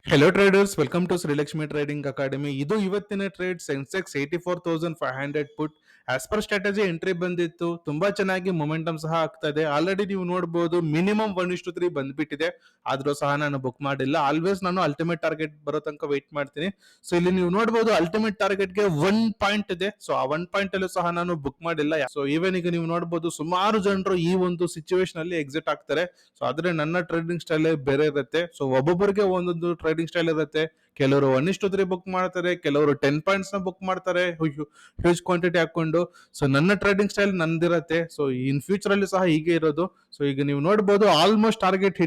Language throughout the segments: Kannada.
Hello traders, welcome to Shrilakshmi trading academy. ಇದು ಇವತ್ತಿನ trade. Sensex 84,500 put as per strategy entry ಬಂದಿತ್ತು. ತುಂಬಾ ಚೆನ್ನಾಗಿ ಮೊಮೆಂಟಮ್ ಸಹ ಆಗ್ತಾ ಇದೆ. ಆಲ್ರೆಡಿ ನೀವು ನೋಡಬಹುದು ಮಿನಿಮಮ್ 1:3 ಬಂದ್ಬಿಟ್ಟಿದೆ. ಆದ್ರೂ ಸಹ ನಾನು ಬುಕ್ ಮಾಡಿಲ್ಲ. ಆಲ್ವೇಸ್ ನಾನು ಅಲ್ಟಿಮೇಟ್ ಟಾರ್ಗೆಟ್ ಬರೋ ತನಕ ವೆಯ್ಟ್ ಮಾಡ್ತೀನಿ. ಸೊ ಇಲ್ಲಿ ನೀವು ನೋಡಬಹುದು ಅಲ್ಟಿಮೇಟ್ ಟಾರ್ಗೆಟ್ಗೆ 1 ಪಾಯಿಂಟ್ ಇದೆ. ಸೊ ಆ 1 ಪಾಯಿಂಟ್ ಅಲ್ಲೂ ಸಹ ನಾನು ಬುಕ್ ಮಾಡಿಲ್ಲ. ಸೊ ಈವನ್ ಈಗ ನೀವು ನೋಡಬಹುದು ಸುಮಾರು ಜನರು ಈ ಒಂದು ಸಿಚುವೇಶನ್ ಅಲ್ಲಿ ಎಕ್ಸಿಟ್ ಆಗ್ತಾರೆ. ಸೊ ಆದ್ರೆ ನನ್ನ ಟ್ರೇಡಿಂಗ್ ಸ್ಟೈಲ್ ಬೇರೆ ಇರುತ್ತೆ. ಸೊ ಒಬ್ಬೊಬ್ಬರಿಗೆ ಒಂದೊಂದು ಟ್ರೇಡಿಂಗ್ ಸ್ಟೈಲ್ ಇರುತ್ತೆ. ಕೆಲವರು 1:3 ಬುಕ್ ಮಾಡ್ತಾರೆ, ಕೆಲವರು 10 ಪಾಯಿಂಟ್ಸ್ ನ ಬುಕ್ ಮಾಡ್ತಾರೆ ಹ್ಯೂಜ್ ಕ್ವಾಂಟಿಟಿ ಹಾಕೊಂಡು. ಸೊ ನನ್ನ ಟ್ರೇಡಿಂಗ್ ಸ್ಟೈಲ್ ನಂದಿರತ್ತೆ. ಸೊ ಇನ್ ಫ್ಯೂಚರ್ ಅಲ್ಲಿ ಸಹ ಹೀಗೆ ಇರೋದು. ಸೊ ಈಗ ನೀವು ನೋಡಬಹುದು ಆಲ್ಮೋಸ್ಟ್ ಟಾರ್ಗೆಟ್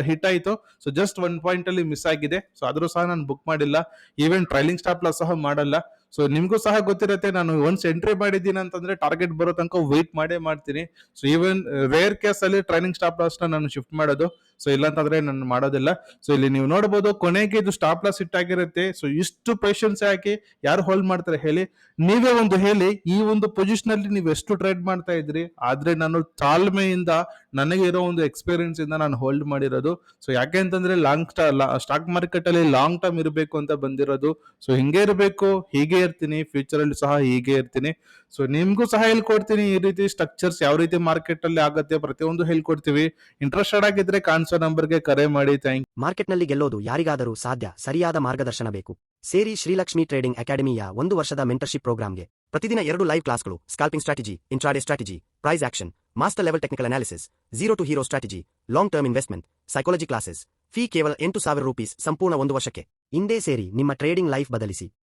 ಹಿಟ್ ಆಯ್ತು. ಸೊ ಜಸ್ಟ್ 1 ಪಾಯಿಂಟ್ ಅಲ್ಲಿ ಮಿಸ್ ಆಗಿದೆ. ಸೊ ಆದ್ರೂ ಸಹ ನಾನು ಬುಕ್ ಮಾಡಿಲ್ಲ. ಈವನ್ ಟ್ರೈಲಿಂಗ್ ಸ್ಟಾಪ್ ಲಾಸ್ ಸಹ ಮಾಡಲ್ಲ. ಸೊ ನಿಮ್ಗೂ ಸಹ ಗೊತ್ತಿರುತ್ತೆ, ನಾನು ಒನ್ಸ್ ಎಂಟ್ರಿ ಮಾಡಿದ್ದೀನಿ ಅಂತಂದ್ರೆ ಟಾರ್ಗೆಟ್ ಬರೋ ತನಕ ವೆಯ್ಟ್ ಮಾಡೇ ಮಾಡ್ತೀನಿ. ಸೊ ಈವನ್ ರೇರ್ ಕೇಸ್ ಅಲ್ಲಿ ಟ್ರೈಲಿಂಗ್ ಸ್ಟಾಪ್ ಲಾಸ್ ನಾನು ಶಿಫ್ಟ್ ಮಾಡೋದು. ಸೊ ಇಲ್ಲಾಂತಂದ್ರೆ ನಾನು ಮಾಡೋದಿಲ್ಲ. ಸೊ ಇಲ್ಲಿ ನೀವು ನೋಡಬಹುದು ಕೊನೆಗೆ ಇದು ಸ್ಟಾಪ್ ಲಾಸ್ ಹಿಟ್ ಆಗಿರುತ್ತೆ. ಸೊ ಇಷ್ಟು ಪೇಷನ್ಸ್ ಹಾಕಿ ಯಾರು ಹೋಲ್ಡ್ ಮಾಡ್ತಾರೆ ಹೇಳಿ? ನೀವೇ ಒಂದು ಹೇಳಿ, ಈ ಒಂದು ಪೊಸಿಷನ್ ಅಲ್ಲಿ ನೀವು ಎಷ್ಟು ಟ್ರೇಡ್ ಮಾಡ್ತಾ ಇದ್ರಿ? ಆದ್ರೆ ನಾನು ತಾಳ್ಮೆಯಿಂದ, ನನಗೆ ಇರೋ ಒಂದು ಎಕ್ಸ್ಪೀರಿಯನ್ಸ್ ಇಂದ ನಾನು ಹೋಲ್ಡ್ ಮಾಡಿರೋದು. ಸೊ ಯಾಕೆ ಅಂತಂದ್ರೆ ಸ್ಟಾಕ್ ಮಾರ್ಕೆಟ್ ಅಲ್ಲಿ ಲಾಂಗ್ ಟರ್ಮ್ ಇರಬೇಕು ಅಂತ ಬಂದಿರೋದು. ಸೊ ಹಿಂಗೆ ಇರಬೇಕು, ಹೀಗೆ ಇರ್ತೀನಿ, ಫ್ಯೂಚರ್ ಅಲ್ಲಿ ಸಹ ಹೀಗೆ ಇರ್ತೀನಿ. ಸೊ ನಿಮ್ಗೂ ಸಹ ಹೇಳ್ಕೊಡ್ತೀನಿ ಈ ರೀತಿ ಸ್ಟ್ರಕ್ಚರ್ಸ್ ಯಾವ ರೀತಿ ಮಾರ್ಕೆಟ್ ಅಲ್ಲಿ ಆಗುತ್ತೆ, ಪ್ರತಿಯೊಂದು ಹೇಳ್ಕೊಡ್ತೀವಿ. ಇಂಟ್ರೆಸ್ಟೆಡ್ ಆಗಿದ್ರೆ ಕಾಣಿಸೋ ನಂಬರ್ಗೆ ಕರೆ ಮಾಡಿ. ಥ್ಯಾಂಕ್ ಮಾರ್ಕೆಟ್ನಲ್ಲಿ ಗೆಲ್ಲೋದು ಯಾರಿಗಾದರೂ ಸಾಧ್ಯ. ಸರಿಯಾದ ಮಾರ್ಗದರ್ಶನ ಬೇಕು. ಸೇರಿ ಶ್ರೀಲಕ್ಷ್ಮಿ ಟ್ರೇಡಿಂಗ್ ಅಕಾಡೆಮಿಯ 1 ವರ್ಷದ ಮೆಂಟರ್ಶಿಪ್ ಪ್ರೋಗ್ರಾಂಗೆ. ಪ್ರತಿದಿನ 2 ಲೈವ್ ಕ್ಲಾಸ್ಗಳು: scalping strategy, intraday strategy, price action, master level technical analysis, zero to hero strategy, long term investment, psychology classes. Fee ಕೇವಲ 8,000 ರೂಪೀಸ್ ಸಂಪೂರ್ಣ 1 ವರ್ಷಕ್ಕೆ. ಇಂದೇ ಸೇರಿ ನಿಮ್ಮ ಟ್ರೇಡಿಂಗ್ ಲೈಫ್ ಬದಲಿಸಿ.